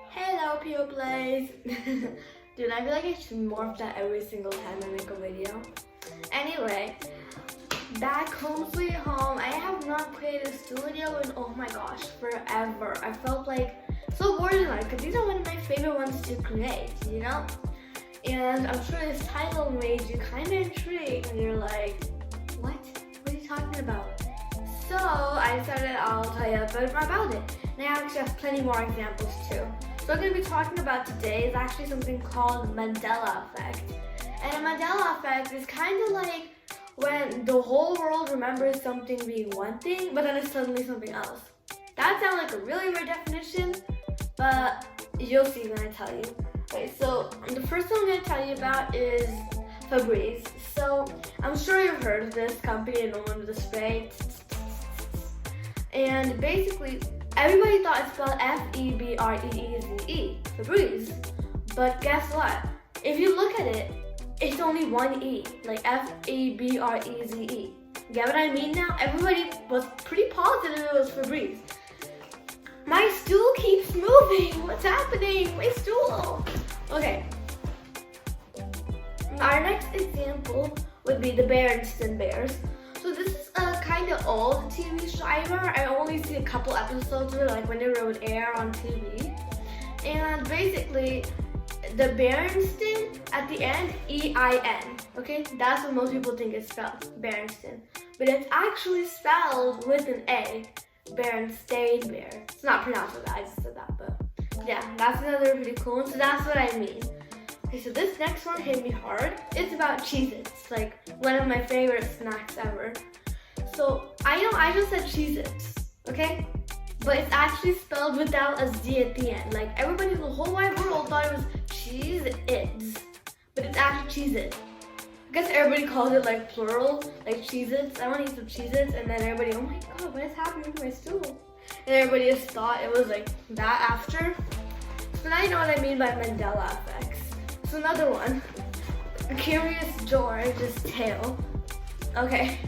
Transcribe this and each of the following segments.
Hello, people plays. Dude, I feel like I should morph that every single time I make a video. Anyway, back home sweet home. I have not played a studio in, oh my gosh, forever. I felt like so bored in life because these are one of my favorite ones to create, you know? And I'm sure this title made you kind of intrigued and you're like, what? What are you talking about? So I decided I'll tell you a bit more about it. And I actually have plenty more examples too. So what I'm going to be talking about today is actually something called Mandela Effect. And a Mandela Effect is kind of like when the whole world remembers something being one thing, but then it's suddenly something else. That sounds like a really weird definition, but you'll see when I tell you. Okay, so the first thing I'm going to tell you about is Febreze. So I'm sure you've heard of this company and the one with the spray. And basically, everybody thought it's spelled F-E-B-R-E-E-Z-E, Febreze. But guess what? If you look at it, it's only one E, like F-E-B-R-E-Z-E. Get what I mean now? Everybody was pretty positive it was Febreze. My stool keeps moving. What's happening? My stool. Okay. Our next example would be the Berenstain Bears. So this is a kind of old TV show. I remember I only see a couple episodes of it, like when they would air on TV. And basically, the Berenstain at the end, E-I-N. Okay, that's what most people think it's spelled, Berenstain. But it's actually spelled with an A. Berenstain Bear. It's not pronounced like that, I just said that, but yeah, that's another pretty cool one. So that's what I mean. Okay, so this next one hit me hard. It's about Cheez-Its, like one of my favorite snacks ever. So I know I just said Cheez-Its, okay? But it's actually spelled without a Z at the end. Like everybody in the whole wide world thought it was Cheez-Its, but it's actually Cheez-It. I guess everybody calls it like plural, like Cheez-Its. I want to eat some Cheez-Its, and then everybody, oh my god, what is happening to my stool? And everybody just thought it was like that after. So now you know what I mean by Mandela Effects. So another one, Curious George's tail. Okay,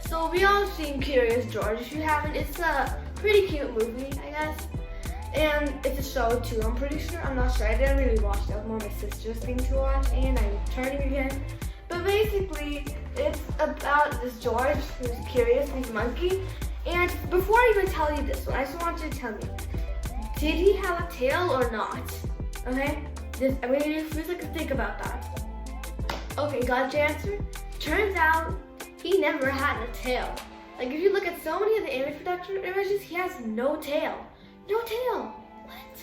so we all seen Curious George. If you haven't, it's a pretty cute movie, I guess. And it's a show too, I'm pretty sure. I'm not sure. I didn't really watch it. It was more my sister's thing to watch, and I'm turning again. But basically, it's about this George who's curious, he's a monkey. And before I even tell you this one, I just want you to tell me, did he have a tail or not? Okay? I mean, you just like to think about that. Okay, got your answer? Turns out, he never had a tail. Like if you look at so many of the image production images, he has no tail. No tail. What?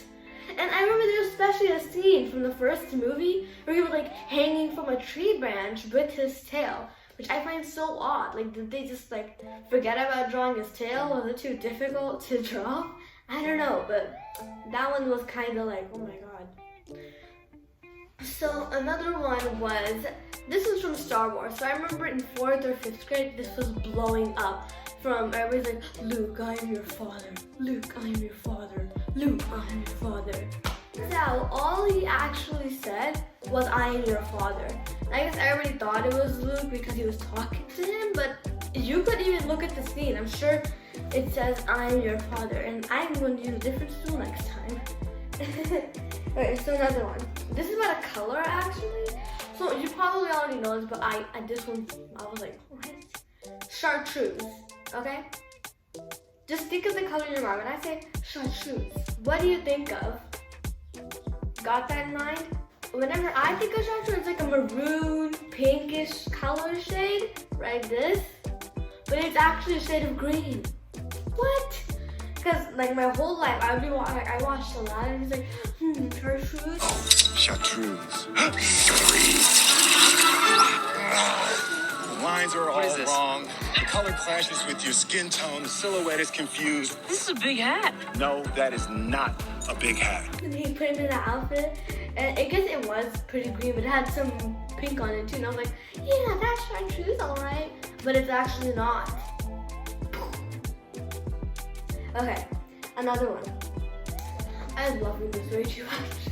And I remember there was especially a scene from the first movie where he was like hanging from a tree branch with his tail, which I find so odd. Like, did they just like forget about drawing his tail? Was it too difficult to draw? I don't know, but that one was kind of like, oh my god. So another one was, this was from Star Wars. So I remember in 4th or 5th grade, this was blowing up. From everybody's like, Luke, I am your father. Luke, I am your father. Luke, I am your father. So all he actually said was, I am your father. And I guess everybody thought it was Luke because he was talking to him, but you could even look at the scene. I'm sure it says, I am your father. And I'm going to use a different stool next time. Okay, so another one. This is about a color actually. So you probably already know this, but this one, I was like, what? Chartreuse. Okay? Just think of the color in your mind. When I say chartreuse, what do you think of? Got that in mind? Whenever I think of chartreuse, it's like a maroon, pinkish color shade, like this. But it's actually a shade of green. What? Because like my whole life, I watched Aladdin, and he's like, chartreuse. Chartreuse. The lines are all wrong. The color clashes with your skin tone. The silhouette is confused. This is a big hat. No, that is not a big hat. And he put him in the outfit, and I guess it was pretty green, but it had some pink on it too. And I was like, yeah, that's chartreuse, all right. But it's actually not. Okay, another one. I love this way too much.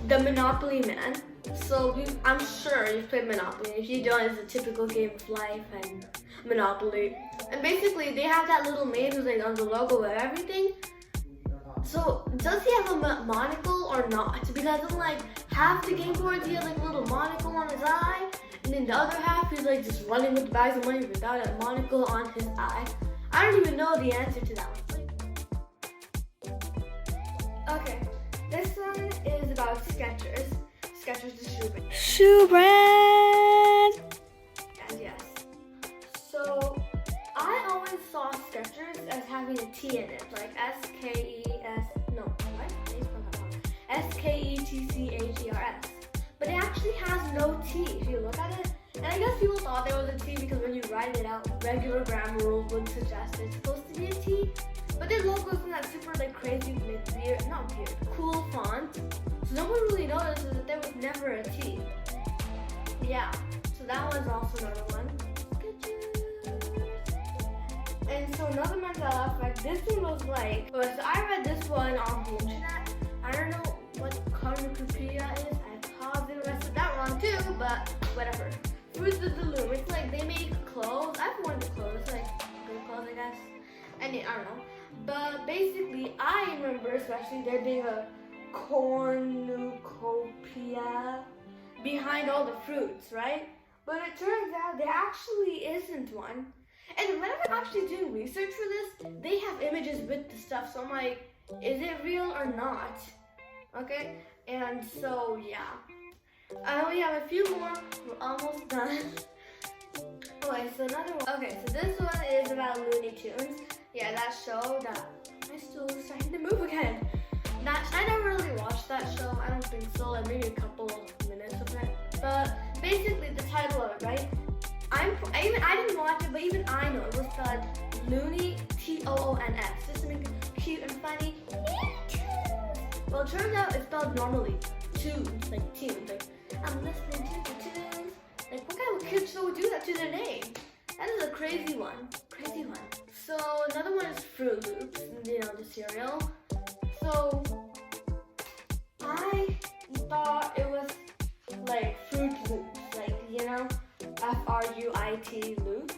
The Monopoly Man. So I'm sure you've played Monopoly. If you don't, it's a typical game of life, and Monopoly. And basically, they have that little maid who's like on the logo and everything. So, does he have a monocle or not? Because in like half the game boards, he has like a little monocle on his eye, and then the other half, he's like just running with the bags of money without a monocle on his eye. I don't even know the answer to that one. Okay, this one is about Skechers. Skechers the shoe brand. Shoe brand. And yes. So, I always saw Skechers as having a T in it, like Sketchers. But it actually has no T if you look at it. And I guess people thought there was a T because when you write it out, regular grammar rules would suggest it's supposed to be a T. But their logo is in that super like crazy, cool font. So no one really notices that there was never a T. Yeah, so that was also another one. And so another Mandela Effect, this one was like, so I read this one on the internet. I don't know what cornucopia is. I positive I said that wrong too, but whatever. Fruits of the Loom. It's like they make clothes. I've worn the clothes, like good clothes, I guess. I don't know. But basically, I remember especially there being a cornucopia behind all the fruits, right? But it turns out there actually isn't one. And when I'm actually doing research for this, they have images with the stuff. So I'm like, is it real or not? Okay, and so yeah. I only have a few more. We're almost done. Okay, so another one. Okay, so this one is about Looney Tunes. Yeah, that show that my stool is starting to move again. I never really watched that show. I don't think so. Like maybe a couple minutes of it. But basically, the title of it, right? I didn't watch it, but even I know it was spelled Looney Toons, just to make it cute and funny. Well, it turns out it's spelled normally tunes, like tunes. Like I'm listening to the tunes. Like what kind of kid show would do that to their name? That is a crazy one. Crazy one. So another one is Fruit Loops, you know, the cereal. So I thought it was like Fruit Loops, like you know. Fruit loops,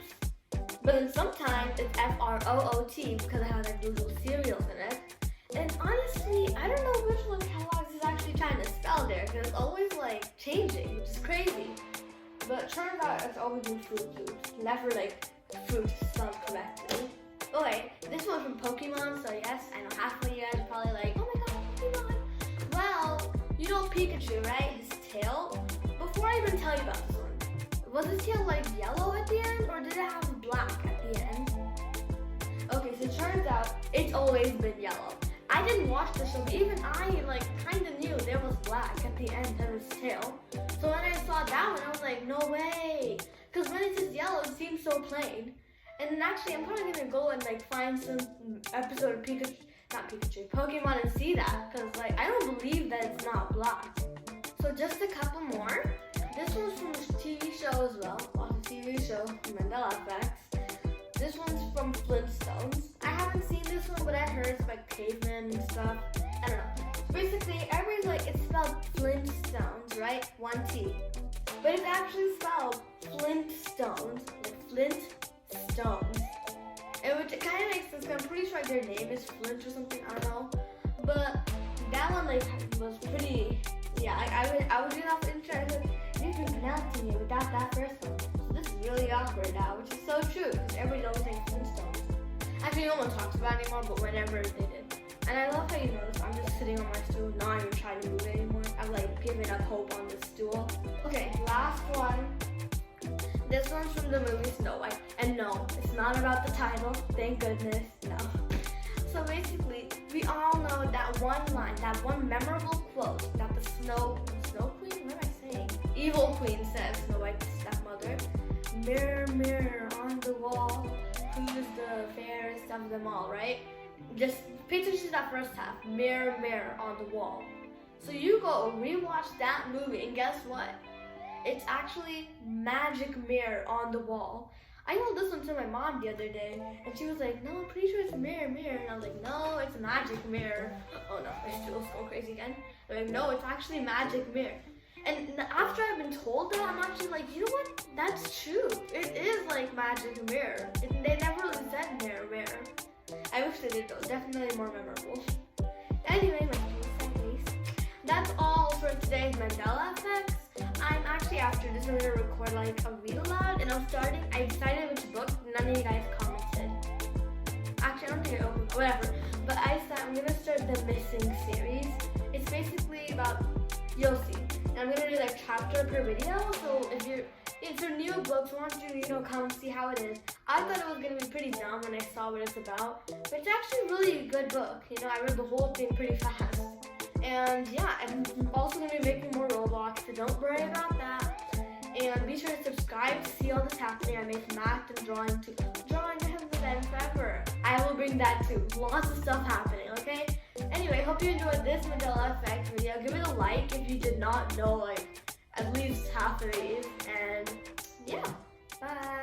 but then sometimes it's FROOT because it has like little cereals in it. And honestly, I don't know which one Kellogg's is actually trying to spell there because it's always like changing, which is crazy. But it turns out it's always been Fruit Loops, never like fruit spelled correctly. Okay, this one's from Pokemon, so yes, I know half of you guys are probably like, oh my god, Pokemon. Well, you know Pikachu, right? His tail. Before I even tell you about this one, was his tail like yellow at the end or did it have black at the end? Okay, so it turns out it's always been yellow. I didn't watch the show, but even I like kind of knew there was black at the end of his tail. So when I saw that one, I was like, no way. Because when it's just yellow, it seems so plain. And then actually, I'm probably gonna go and like find some episode of Pokemon and see that. Because like, I don't believe that it's not black. So just a couple more. This one's from a TV show as well. Watch the TV show, Mandela Effects. This one's from Flintstones. I haven't seen this one, but I heard it's like cavemen and stuff. I don't know. Basically, everybody's like, it's spelled Flintstones, right? One T. But it's actually spelled Flintstones, like Flintstones. Which it kind of makes sense, because I'm pretty sure their name is Flint or something, I don't know. But that one like was pretty, yeah, I was doing off the internet, you've been pronouncing it without that first one. So this is really awkward now, which is so true, because everybody always thinks Flintstones. Actually, no one talks about it anymore, but whenever they did. And I love how you notice I'm just sitting on my stool, not even trying to move anymore. I'm like giving up hope on this stool. Okay, last one. This one's from the movie Snow White. And no, it's not about the title, thank goodness, no. So basically, we all know that one line, that one memorable quote that the Snow Queen, what am I saying? Evil Queen says, Snow White's stepmother. Mirror, mirror on the wall, who's the fairest of them all, right? Just pay attention to that first half. Mirror, mirror on the wall. So you go rewatch that movie and guess what? It's actually magic mirror on the wall. I told this one to my mom the other day and she was like, no, I'm pretty sure it's mirror, mirror. And I was like, no, it's magic mirror. Oh no, my stool's going crazy again. They're like, no, it's actually magic mirror. And after I've been told that, I'm actually like, you know what? That's true. It is like magic mirror. They never really said mirror. I wish they did though. Definitely more memorable. Anyway, that's all for today's Mandela Effects. I'm actually after this I'm gonna record like a read aloud, and I decided which book. None of you guys commented. Actually, I don't think I opened it, whatever. But I'm gonna start the Missing series. It's basically about, you'll see. And I'm gonna do like chapter per video. So if you're new books, I want you to come see how it is. I thought it was gonna be pretty dumb when I saw what it's about, but it's actually really a good book. I read the whole thing pretty fast. And yeah, I'm also going to be making more Roblox, so don't worry about that. And be sure to subscribe to see all this happening. I make math and drawing too. Drawing hasn't been forever. I will bring that too. Lots of stuff happening, okay? Anyway, hope you enjoyed this Mandela Effects video. Give it a like if you did not know like at least half of these. And yeah, bye.